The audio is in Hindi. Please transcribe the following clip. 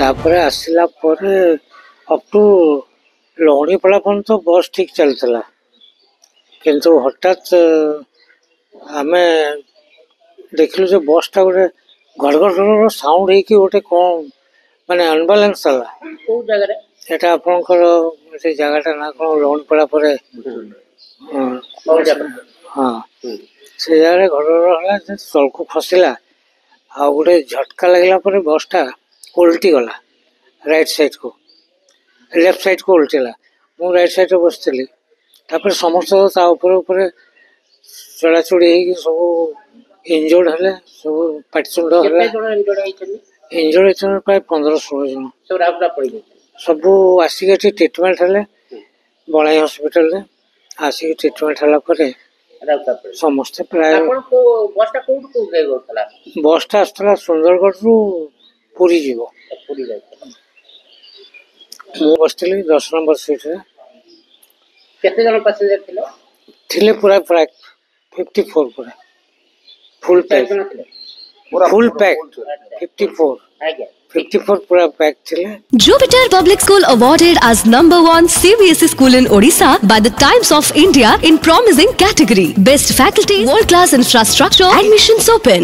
तापर आसला अप टू लहणीपड़ा पर्यंत बस ठीक चलता किंतु हठात आम देखिलु जो बसटा गोटे घड़घड़ साउंड होके गोटे कौन माने अनबालांस चला एटा आपनकर से जगहटा ना कौन लहणीपड़ा पर हाँ से जगह घड़घड़ तल को खसला आ गोटे झटका लगला पर बसटा उल्टी गला राइट साइड को लेफ्ट साइड को उल्टेला मु राइट साइड रे बसଥିଲି तापर समस्त ता ऊपर चढ़ाचढ़ी सब इंजर्ड हेले सब पाटिचुंड इंजर्ड प्राय 15-16 जन सब आसिक ट्रिटमेंट हेले बलाई हॉस्पिटल रे आसिक ट्रिटमेंट हला परे समस्त प्राय बसटा आसला सुंदरगढ़ रु पुरी जीवो मु बसଥିଲି 10 नंबर सीट रे केते जन पैसेंजर थिले पूरा प्राय 54 पूरा फुल पैक 54 पूरा पैक थिले। Jupiter Public School awarded as #1 CBSE school in Odisha by the Times of India in promising category. Best faculty, world class infrastructure, admissions open.